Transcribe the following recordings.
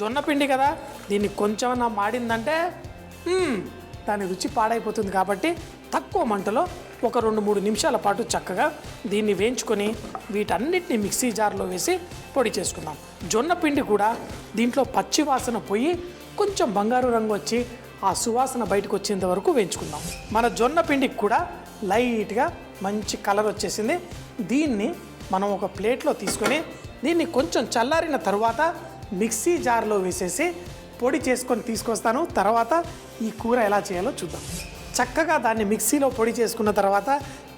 జొన్న పిండి కదా, దీన్ని కొంచెమన్నా మాడిందంటే దాని రుచి పాడైపోతుంది. కాబట్టి తక్కువ మంటలో ఒక 2-3 నిమిషాల పాటు చక్కగా దీన్ని వేయించుకొని వీటన్నిటిని మిక్సీ జార్లో వేసి పొడి చేసుకుందాం. జొన్న పిండి కూడా దీంట్లో పచ్చి వాసన పోయి కొంచెం బంగారు రంగు వచ్చి ఆ సువాసన బయటకు వచ్చేంత వరకు వేయించుకుందాం. మన జొన్న పిండికి కూడా లైట్గా మంచి కలర్ వచ్చేసింది. దీన్ని మనం ఒక ప్లేట్లో తీసుకొని దీన్ని కొంచెం చల్లారిన తర్వాత మిక్సీ జార్లో వేసేసి పొడి చేసుకొని తీసుకొస్తాను. తర్వాత ఈ కూర ఎలా చేయాలో చూద్దాం. చక్కగా దాన్ని మిక్సీలో పొడి చేసుకున్న తర్వాత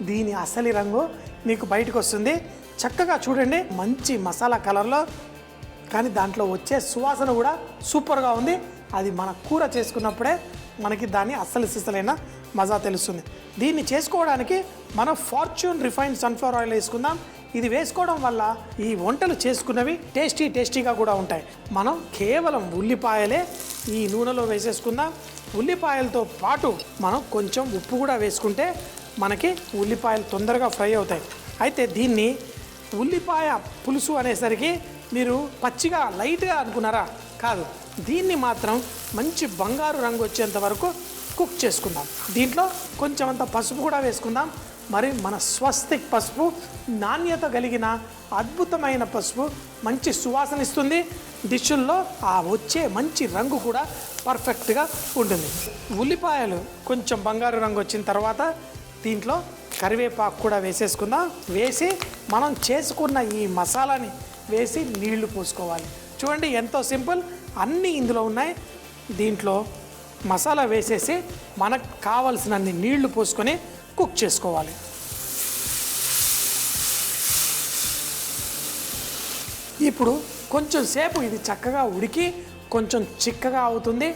దీని అసలు రంగు మీకు బయటకు వస్తుంది. చక్కగా చూడండి, మంచి మసాలా కలర్లో, కానీ దాంట్లో వచ్చే సువాసన కూడా సూపర్గా ఉంది. అది మన కూర చేసుకున్నప్పుడే మనకి దాని అస్సలు సిసలైన మజా తెలుస్తుంది. దీన్ని చేసుకోవడానికి మనం ఫార్చ్యూన్ రిఫైన్డ్ సన్ఫ్లవర్ ఆయిల్ వేసుకుందాం. ఇది వేసుకోవడం వల్ల ఈ వంటలు చేసుకున్నవి టేస్టీగా కూడా ఉంటాయి. మనం కేవలం ఉల్లిపాయలే ఈ నూనెలో వేసేసుకుందాం. ఉల్లిపాయలతో పాటు మనం కొంచెం ఉప్పు కూడా వేసుకుంటే మనకి ఉల్లిపాయలు తొందరగా ఫ్రై అవుతాయి. అయితే దీన్ని ఉల్లిపాయ పులుసు అనేసరికి మీరు పచ్చిగా లైట్గా అనుకున్నారా? కాదు, దీన్ని మాత్రం మంచి బంగారు రంగు వచ్చేంత వరకు కుక్ చేసుకుందాం. దీంట్లో కొంచెం అంత పసుపు కూడా వేసుకుందాం. మరి మన స్వస్తిక్ పసుపు నాణ్యత కలిగిన అద్భుతమైన పసుపు, మంచి సువాసన ఇస్తుంది. డిష్ల్లో ఆ వచ్చే మంచి రంగు కూడా పర్ఫెక్ట్గా ఉంటుంది. ఉల్లిపాయలు కొంచెం బంగారు రంగు వచ్చిన తర్వాత దీంట్లో కరివేపాకు కూడా వేసేసుకుందాం. వేసి మనం చేసుకున్న ఈ మసాలాని వేసి నీళ్లు పోసుకోవాలి. చూడండి ఎంతో సింపుల్, అన్నీ ఇందులో ఉన్నాయి. దీంట్లో మసాలా వేసేసి మనకు కావలసినన్ని నీళ్లు పోసుకొని కుక్ చేసుకోవాలి. ఇప్పుడు కొంచెం సేపు ఇది చక్కగా ఉడికి కొంచెం చిక్కగా అవుతుంది.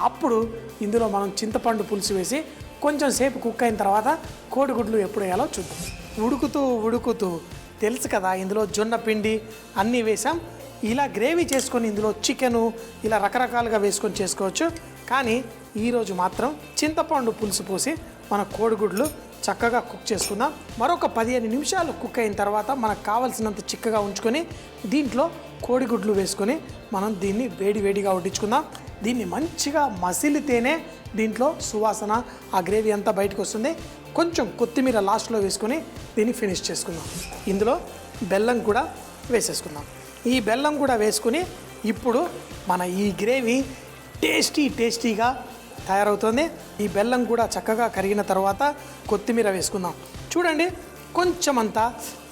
అప్పుడు ఇందులో మనం చింతపండు పులుసు వేసి కొంచెం సేపు కుక్ అయిన తర్వాత కోడిగుడ్లు ఎప్పుడు వేయాలో చూద్దాం. ఉడుకుతూ తెలుసు కదా, ఇందులో జొన్న పిండి అన్నీ వేసాం. ఇలా గ్రేవీ చేసుకొని ఇందులో చికెను ఇలా రకరకాలుగా వేసుకొని చేసుకోవచ్చు. కానీ ఈరోజు మాత్రం చింతపండు పులుసు పోసి మన కోడిగుడ్లు చక్కగా కుక్ చేసుకుందాం. మరొక 15 నిమిషాలు కుక్ అయిన తర్వాత మనకు కావాల్సినంత చిక్కగా ఉంచుకొని దీంట్లో కోడిగుడ్లు వేసుకొని మనం దీన్ని వేడిగా వడ్డించుకుందాం. దీన్ని మంచిగా మసిలితేనే దీంట్లో సువాసన, ఆ గ్రేవీ అంతా బయటకు వస్తుంది. కొంచెం కొత్తిమీర లాస్ట్లో వేసుకొని దీన్ని ఫినిష్ చేసుకుందాం. ఇందులో బెల్లం కూడా వేసేసుకుందాం. ఈ బెల్లం కూడా వేసుకుని ఇప్పుడు మన ఈ గ్రేవీ టేస్టీగా తయారవుతుంది. ఈ బెల్లం కూడా చక్కగా కరిగిన తర్వాత కొత్తిమీర వేసుకుందాం. చూడండి, కొంచెం అంతా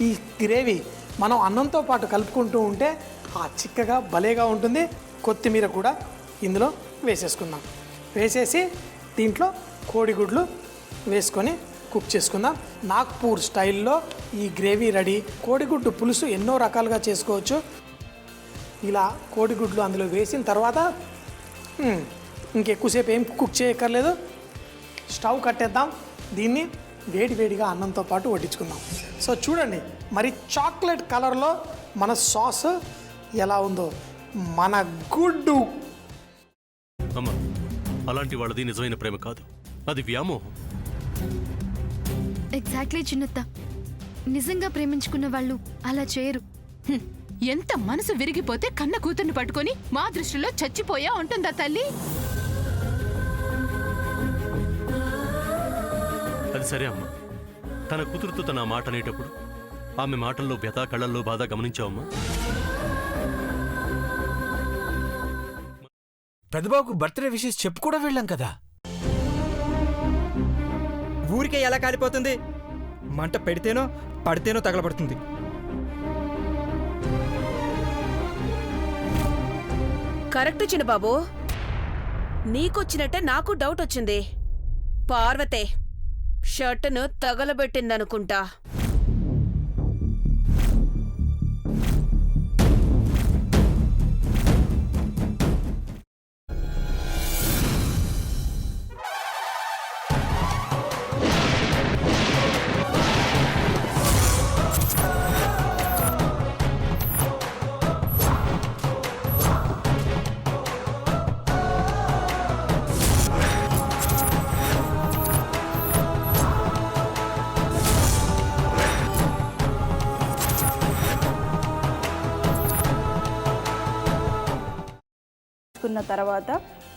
ఈ గ్రేవీ మనం అన్నంతో పాటు కలుపుకుంటూ ఉంటే ఆ చిక్కగా భలేగా ఉంటుంది. కొత్తిమీర కూడా ఇందులో వేసేసుకుందాం. వేసేసి దీంట్లో కోడిగుడ్లు వేసుకొని కుక్ చేసుకుందాం. నాగ్పూర్ స్టైల్లో ఈ గ్రేవీ రెడీ. కోడిగుడ్డు పులుసు ఎన్నో రకాలుగా చేసుకోవచ్చు. ఇలా కోడిగుడ్లు అందులో వేసిన తర్వాత ఇంకెక్కువసేపు ఏం కుక్ చేయక్కర్లేదు. స్టవ్ కట్టేద్దాం. దీన్ని వేడిగా అన్నంతో పాటు వడ్డించుకుందాం. సో చూడండి, మరి చాక్లెట్ కలర్లో మన సాస్ ఎలా ఉందో. మన గుడ్డు అమ్మా, అలాంటి వాళ్ళది నిజమైన ప్రేమ కాదు, అది వ్యామోహం. ఎగ్జాక్ట్లీ చిన్నత్త, నిజంగా ప్రేమించుకున్న వాళ్ళు అలా చేయరు. ఎంత మనసు విరిగిపోతే కన్న కూతుర్ని పట్టుకొని మా దృష్టిలో చచ్చిపోయా ఉంటుందా తల్లి? అది సరే అమ్మా, తన కూతురుతో తన మాట అనేటప్పుడు ఆమె మాటల్లో వ్యథ, కళ్ళల్లో బాధ గమనించావమ్మా? పెద్దబాబుకు బర్త్డే విషెస్ చెప్పు కూడా వెళ్ళాం కదా. ఊరికే ఎలా కాలిపోతుంది? మంట పెడితేనో పడితేనో తగలబడుతుంది. కరెక్ట్ చిన్నబాబు, నీకొచ్చినట్టే నాకు డౌట్ వచ్చింది. పార్వతే షర్టును తగలబెట్టిందనుకుంటా. కున్న తర్వాత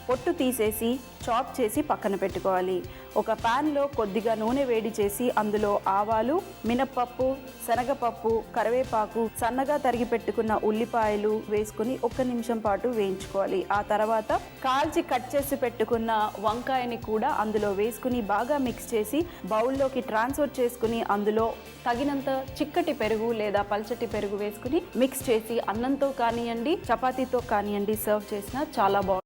పొట్టు తీసేసి చాప్ చేసి పక్కన పెట్టుకోవాలి. ఒక ప్యాన్లో కొద్దిగా నూనె వేడి చేసి అందులో ఆవాలు, మినప్పప్పు, శనగపప్పు, కరివేపాకు, సన్నగా తరిగి పెట్టుకున్న ఉల్లిపాయలు వేసుకుని 1 నిమిషం పాటు వేయించుకోవాలి. ఆ తర్వాత కాల్చి కట్ చేసి పెట్టుకున్న వంకాయని కూడా అందులో వేసుకుని బాగా మిక్స్ చేసి బౌల్లోకి ట్రాన్స్ఫర్ చేసుకుని అందులో తగినంత చిక్కటి పెరుగు లేదా పల్చటి పెరుగు వేసుకుని మిక్స్ చేసి అన్నంతో కానివ్వండి, చపాతీతో కానివ్వండి సర్వ్ చేసినా చాలా బాగుంటుంది.